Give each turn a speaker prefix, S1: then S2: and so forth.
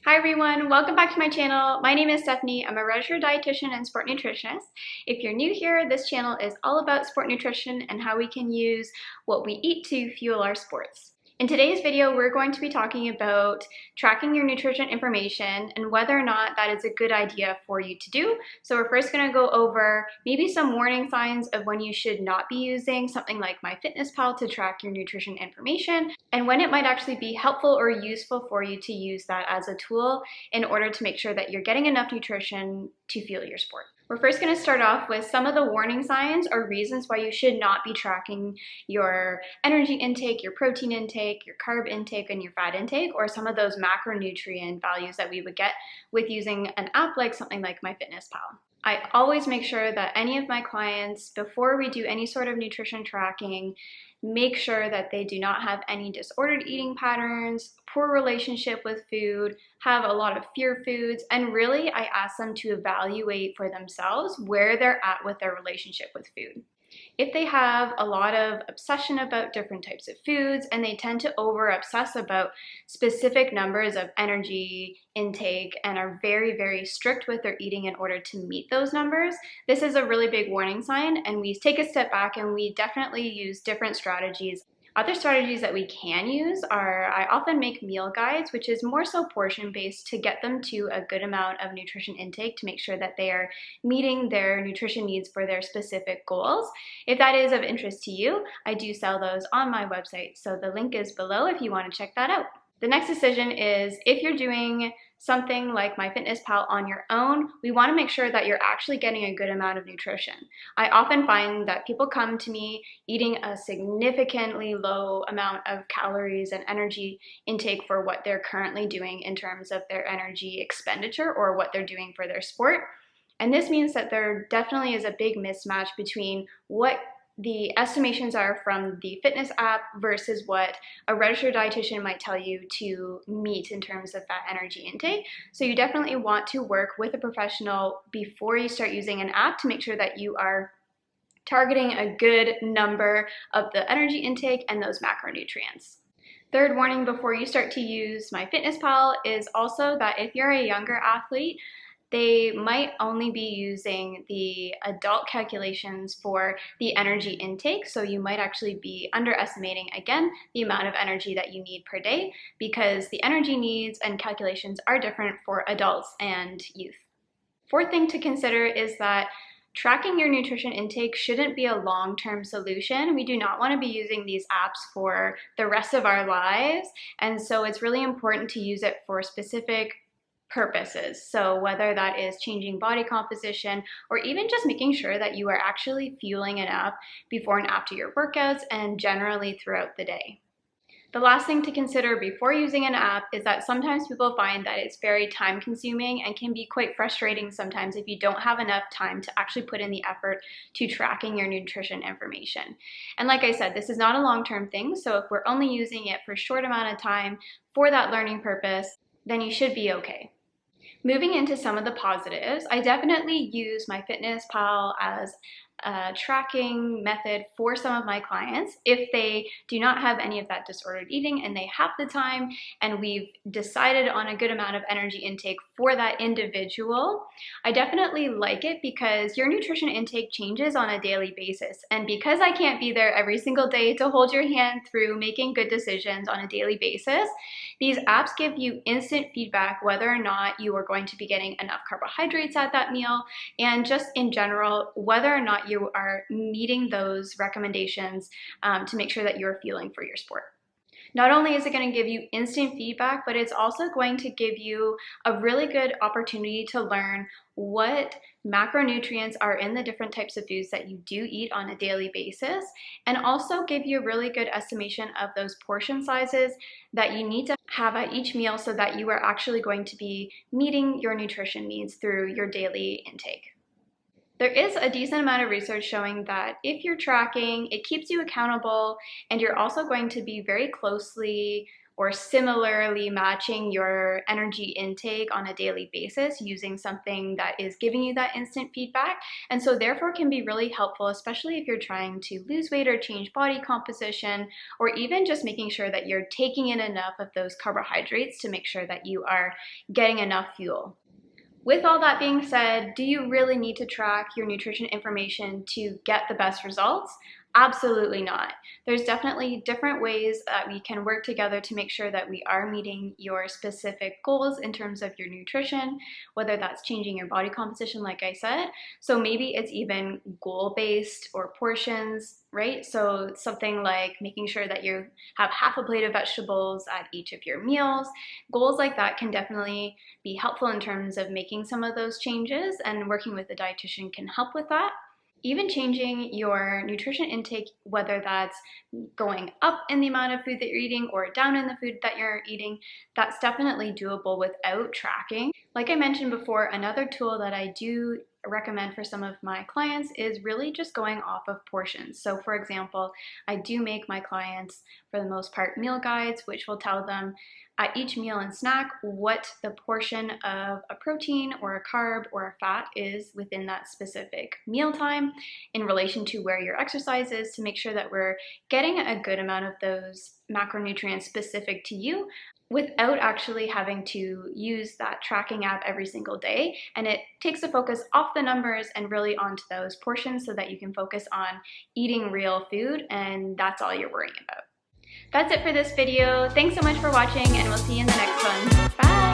S1: Hi everyone, welcome back to my channel. My name is Stephanie. I'm a registered dietitian and sport nutritionist. If you're new here, this channel is all about sport nutrition and how we can use what we eat to fuel our sports. In today's video, we're going to be talking about tracking your nutrition information and whether or not that is a good idea for you to do. So we're first going to go over maybe some warning signs of when you should not be using something like myfitnesspal to track your nutrition information, and when it might actually be helpful or useful for you to use that as a tool in order to make sure that you're getting enough nutrition to fuel your sport. We're first going to start off with some of the warning signs or reasons why you should not be tracking your energy intake, your protein intake, your carb intake, and your fat intake, or some of those macronutrient values that we would get with using an app like something like myfitnesspal. I always make sure that any of my clients, before we do any sort of nutrition tracking, make sure that they do not have any disordered eating patterns, poor relationship with food, have a lot of fear foods, and really I ask them to evaluate for themselves where they're at with their relationship with food. If they have a lot of obsession about different types of foods and they tend to over obsess about specific numbers of energy intake and are very, very strict with their eating in order to meet those numbers, this is a really big warning sign, and we take a step back and we definitely use different strategies. Other strategies that we can use are, I often make meal guides, which is more so portion based to get them to a good amount of nutrition intake to make sure that they are meeting their nutrition needs for their specific goals. If that is of interest to you, I do sell those on my website, so the link is below if you want to check that out. The next decision is if you're doing something like myfitnesspal on your own, we want to make sure that you're actually getting a good amount of nutrition. I often find that people come to me eating a significantly low amount of calories and energy intake for what they're currently doing in terms of their energy expenditure or what they're doing for their sport. And this means that there definitely is a big mismatch between what the estimations are from the fitness app versus what a registered dietitian might tell you to meet in terms of that energy intake. So you definitely want to work with a professional before you start using an app to make sure that you are targeting a good number of the energy intake and those macronutrients. Third warning before you start to use myfitnesspal is also that if you're a younger athlete, they might only be using the adult calculations for the energy intake, so you might actually be underestimating, again, the amount of energy that you need per day, because the energy needs and calculations are different for adults and youth. Fourth thing to consider is that tracking your nutrition intake shouldn't be a long-term solution. We do not want to be using these apps for the rest of our lives, and so it's really important to use it for specific purposes. So whether that is changing body composition or even just making sure that you are actually fueling enough before and after your workouts and generally throughout the day. The last thing to consider before using an app is that sometimes people find that it's very time consuming and can be quite frustrating sometimes if you don't have enough time to actually put in the effort to tracking your nutrition information. And like I said, this is not a long-term thing, so if we're only using it for a short amount of time for that learning purpose, then you should be okay. Moving into some of the positives, I definitely use myfitnesspal as a tracking method for some of my clients. If they do not have any of that disordered eating and they have the time and we've decided on a good amount of energy intake for that individual, I definitely like it because your nutrition intake changes on a daily basis. And because I can't be there every single day to hold your hand through making good decisions on a daily basis, these apps give you instant feedback whether or not you are going to be getting enough carbohydrates at that meal, and just in general, whether or not you are meeting those recommendations to make sure that you're fueling for your sport. Not only is it going to give you instant feedback, but it's also going to give you a really good opportunity to learn what macronutrients are in the different types of foods that you do eat on a daily basis, and also give you a really good estimation of those portion sizes that you need to have at each meal so that you are actually going to be meeting your nutrition needs through your daily intake. There is a decent amount of research showing that if you're tracking, it keeps you accountable, and you're also going to be very closely or similarly matching your energy intake on a daily basis using something that is giving you that instant feedback. And so therefore can be really helpful, especially if you're trying to lose weight or change body composition, or even just making sure that you're taking in enough of those carbohydrates to make sure that you are getting enough fuel. With all that being said, do you really need to track your nutrition information to get the best results? Absolutely not. There's definitely different ways that we can work together to make sure that we are meeting your specific goals in terms of your nutrition, whether that's changing your body composition, like I said. So maybe it's even goal-based or portions, right? So something like making sure that you have half a plate of vegetables at each of your meals. Goals like that can definitely be helpful in terms of making some of those changes, and working with a dietitian can help with that. Even changing your nutrition intake, whether that's going up in the amount of food that you're eating or down in the food that you're eating, that's definitely doable without tracking. Like I mentioned before, another tool that I do recommend for some of my clients is really just going off of portions. So for example, I do make my clients, for the most part, meal guides, which will tell them at each meal and snack what the portion of a protein or a carb or a fat is within that specific meal time in relation to where your exercise is, to make sure that we're getting a good amount of those macronutrients specific to you without actually having to use that tracking app every single day. And it takes the focus off the numbers and really onto those portions so that you can focus on eating real food, and that's all you're worrying about. That's it for this video. Thanks so much for watching, and we'll see you in the next one. Bye!